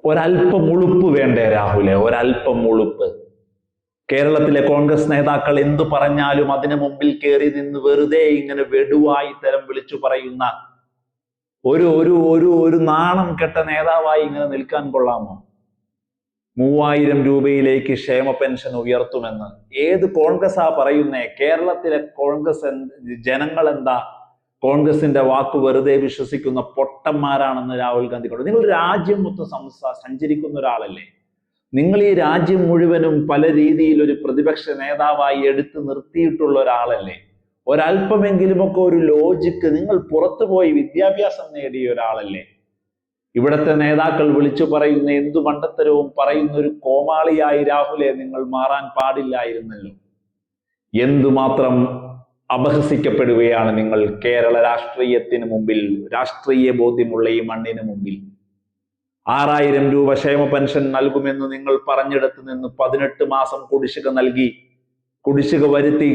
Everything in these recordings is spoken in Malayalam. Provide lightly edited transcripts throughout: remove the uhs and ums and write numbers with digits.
ഒരല്പം ഉളുപ്പ് വേണ്ടേ രാഹുലെ? ഒരല്പം ഉളുപ്പ്. കേരളത്തിലെ കോൺഗ്രസ് നേതാക്കൾ എന്തു പറഞ്ഞാലും അതിനു മുമ്പിൽ കയറി നിന്ന് വെറുതെ ഇങ്ങനെ വെടുവായി തരം വിളിച്ചു പറയുന്ന ഒരു ഒരു ഒരു ഒരു നാണം കെട്ട നേതാവായി ഇങ്ങനെ നിൽക്കാൻ കൊള്ളാമോ? 3000 രൂപയിലേക്ക് ക്ഷേമ പെൻഷൻ ഉയർത്തുമെന്ന് ഏത് കോൺഗ്രസ്സാ പറയുന്നേ? കേരളത്തിലെ കോൺഗ്രസ് ജനങ്ങൾ എന്താ കോൺഗ്രസിന്റെ വാക്ക് വെറുതെ വിശ്വസിക്കുന്ന പൊട്ടന്മാരാണെന്ന് രാഹുൽ ഗാന്ധി കൊണ്ട്. നിങ്ങൾ രാജ്യം മൊത്തം സഞ്ചരിക്കുന്ന ഒരാളല്ലേ? നിങ്ങൾ ഈ രാജ്യം മുഴുവനും പല രീതിയിൽ ഒരു പ്രതിപക്ഷ നേതാവായി എടുത്തു നിർത്തിയിട്ടുള്ള ഒരാളല്ലേ? ഒരല്പമെങ്കിലുമൊക്കെ ഒരു ലോജിക്ക്, നിങ്ങൾ പുറത്തുപോയി വിദ്യാഭ്യാസം നേടിയ ഒരാളല്ലേ? ഇവിടുത്തെ നേതാക്കൾ വിളിച്ചു പറയുന്ന എന്തു മണ്ടത്തരവും പറയുന്ന ഒരു കോമാളിയായി രാഹുലെ നിങ്ങൾ മാറാൻ പാടില്ലായിരുന്നല്ലോ. എന്തുമാത്രം അപഹസിക്കപ്പെടുകയാണ് നിങ്ങൾ കേരള രാഷ്ട്രീയത്തിന് മുമ്പിൽ, രാഷ്ട്രീയ ബോധ്യമുള്ള ഈ മണ്ണിന് മുമ്പിൽ. 6000 രൂപ ക്ഷേമ പെൻഷൻ നൽകുമെന്ന് നിങ്ങൾ പറഞ്ഞിടത്ത് നിന്ന് 18 മാസം കുടിശ്ശിക നൽകി, കുടിശ്ശിക വരുത്തി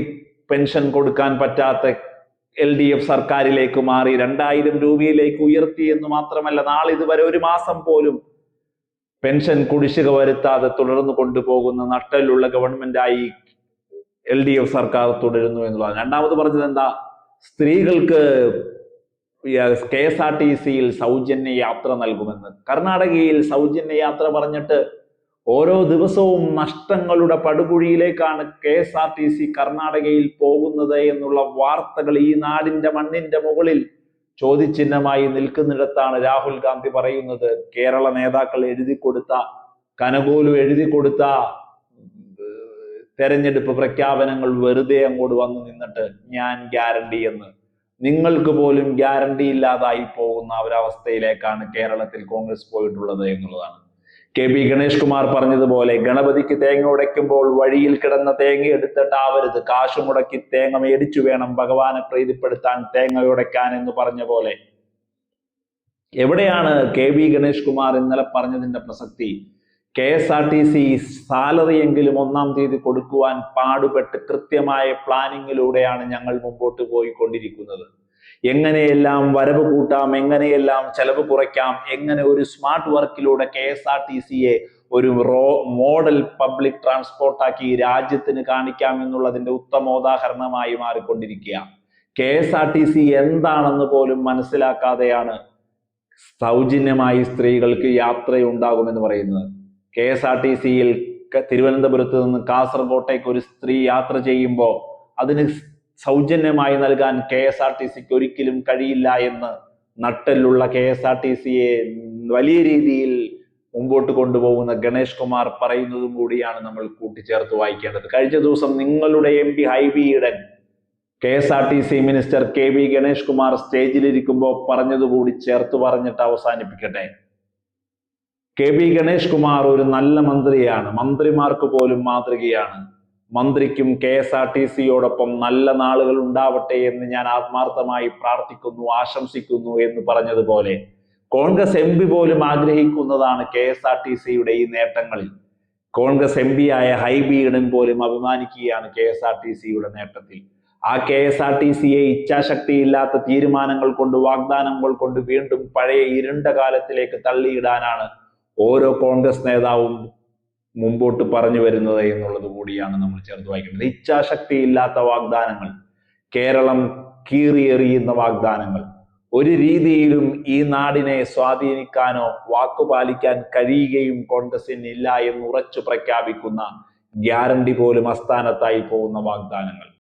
പെൻഷൻ കൊടുക്കാൻ പറ്റാത്ത LDF സർക്കാരിലേക്ക് മാറി 2000 രൂപയിലേക്ക് ഉയർത്തി എന്ന് മാത്രമല്ല, നാളിതുവരെ ഒരു മാസം പോലും പെൻഷൻ കുടിശ്ശിക വരുത്താതെ തുടർന്നു കൊണ്ടുപോകുന്ന നട്ടലുള്ള ഗവൺമെന്റായി LDF സർക്കാർ തുടരുന്നു എന്നുള്ളതാണ്. രണ്ടാമത് പറഞ്ഞത് എന്താ? സ്ത്രീകൾക്ക് KSRTCയിൽ സൗജന്യ യാത്ര നൽകുമെന്ന്. കർണാടകയിൽ സൗജന്യ യാത്ര പറഞ്ഞിട്ട് ഓരോ ദിവസവും നഷ്ടങ്ങളുടെ പടുകുഴിയിലേക്കാണ് KSRTC കർണാടകയിൽ പോകുന്നത് എന്നുള്ള വാർത്തകൾ ഈ നാടിന്റെ മണ്ണിന്റെ മുകളിൽ ചോദ്യചിഹ്നമായി നിൽക്കുന്നിടത്താണ് രാഹുൽ ഗാന്ധി പറയുന്നത് കേരള നേതാക്കൾ എഴുതി കൊടുത്ത, കനകോലു എഴുതി കൊടുത്ത തെരഞ്ഞെടുപ്പ് പ്രഖ്യാപനങ്ങൾ വെറുതെ അങ്ങോട്ട് വന്നു നിന്നിട്ട് ഞാൻ ഗ്യാരണ്ടി എന്ന്. നിങ്ങൾക്ക് പോലും ഗ്യാരണ്ടി ഇല്ലാതായി പോകുന്ന ഒരവസ്ഥയിലേക്കാണ് കേരളത്തിൽ കോൺഗ്രസ് പോയിട്ടുള്ളത് എന്നുള്ളതാണ്. KB ഗണേഷ് കുമാർ പറഞ്ഞതുപോലെ, ഗണപതിക്ക് തേങ്ങ ഉടയ്ക്കുമ്പോൾ വഴിയിൽ കിടന്ന തേങ്ങ എടുത്തിട്ടാവരുത്, കാശ് മുടക്കി തേങ്ങ മേടിച്ചു വേണം ഭഗവാനെ പ്രീതിപ്പെടുത്താൻ തേങ്ങ ഉടയ്ക്കാൻ എന്ന് പറഞ്ഞ പോലെ. എവിടെയാണ് KB ഗണേഷ് കുമാർ ഇന്നലെ പറഞ്ഞതിന്റെ പ്രസക്തി? KSRTC സാലറി എങ്കിലും 1-ാം തീയതി കൊടുക്കുവാൻ പാടുപെട്ട് കൃത്യമായ പ്ലാനിങ്ങിലൂടെയാണ് ഞങ്ങൾ മുമ്പോട്ട് പോയിക്കൊണ്ടിരിക്കുന്നത്. എങ്ങനെയെല്ലാം വരവ് കൂട്ടാം, എങ്ങനെയെല്ലാം ചെലവ് കുറയ്ക്കാം, എങ്ങനെ ഒരു സ്മാർട്ട് വർക്കിലൂടെ KSRTCയെ ഒരു മോഡൽ പബ്ലിക് ട്രാൻസ്പോർട്ടാക്കി രാജ്യത്തിന് കാണിക്കാം എന്നുള്ളതിന്റെ ഉത്തമോദാഹരണമായി മാറിക്കൊണ്ടിരിക്കുക. KSRTC എന്താണെന്ന് പോലും മനസ്സിലാക്കാതെയാണ് സൗജന്യമായി സ്ത്രീകൾക്ക് യാത്രയുണ്ടാകുമെന്ന് പറയുന്നത്. KSRTCയിൽ തിരുവനന്തപുരത്ത് നിന്ന് കാസർഗോട്ടേക്ക് ഒരു സ്ത്രീ യാത്ര ചെയ്യുമ്പോൾ അതിന് സൗജന്യമായി നൽകാൻ KSRTCക്ക് ഒരിക്കലും കഴിയില്ല എന്ന് നട്ടെല്ലുള്ള KSRTCയെ വലിയ രീതിയിൽ മുമ്പോട്ട് കൊണ്ടുപോകുന്ന ഗണേഷ് കുമാർ പറയുന്നതും കൂടിയാണ് നമ്മൾ കൂട്ടിച്ചേർത്ത് വായിക്കേണ്ടത്. കഴിഞ്ഞ ദിവസം നിങ്ങളുടെ MP Hibi Eden KSRTC minister KB Ganesh Kumar സ്റ്റേജിലിരിക്കുമ്പോൾ പറഞ്ഞതുകൂടി ചേർത്ത് പറഞ്ഞിട്ട് അവസാനിപ്പിക്കട്ടെ. KB ഗണേഷ് കുമാർ ഒരു നല്ല മന്ത്രിയാണ്, മന്ത്രിമാർക്ക് പോലും മാതൃകയാണ്. മന്ത്രിക്കും KSRTCയോടൊപ്പം നല്ല നാളുകൾ ഉണ്ടാവട്ടെ എന്ന് ഞാൻ ആത്മാർത്ഥമായി പ്രാർത്ഥിക്കുന്നു, ആശംസിക്കുന്നു എന്ന് പറഞ്ഞതുപോലെ കോൺഗ്രസ് MP പോലും ആഗ്രഹിക്കുന്നതാണ് KSRTCയുടെ ഈ നേട്ടങ്ങളിൽ. കോൺഗ്രസ് MP ആയ ഹൈബി ഈഡൻ പോലും അഭിമാനിക്കുകയാണ് KSRTCയുടെ നേട്ടത്തിൽ. ആ KSRTCയെ ഇച്ഛാശക്തിയില്ലാത്ത തീരുമാനങ്ങൾ കൊണ്ട്, വാഗ്ദാനങ്ങൾ കൊണ്ട് വീണ്ടും പഴയ ഇരുണ്ട കാലത്തിലേക്ക് തള്ളിയിടാനാണ് ഓരോ കോൺഗ്രസ് നേതാവും മുമ്പോട്ട് പറഞ്ഞു വരുന്നത് എന്നുള്ളത് കൂടിയാണ് നമ്മൾ ചേർത്ത് വായിക്കേണ്ടത്. ഇച്ഛാശക്തിയില്ലാത്ത വാഗ്ദാനങ്ങൾ, കേരളം കീറിയെറിയുന്ന വാഗ്ദാനങ്ങൾ, ഒരു രീതിയിലും ഈ നാടിനെ സ്വാധീനിക്കാനോ വാക്കുപാലിക്കാൻ കഴിയുകയും കോൺഗ്രസിന് ഇല്ല എന്ന് ഉറച്ചു പ്രഖ്യാപിക്കുന്ന, ഗ്യാരണ്ടി പോലും അസ്ഥാനത്തായി പോകുന്ന വാഗ്ദാനങ്ങൾ.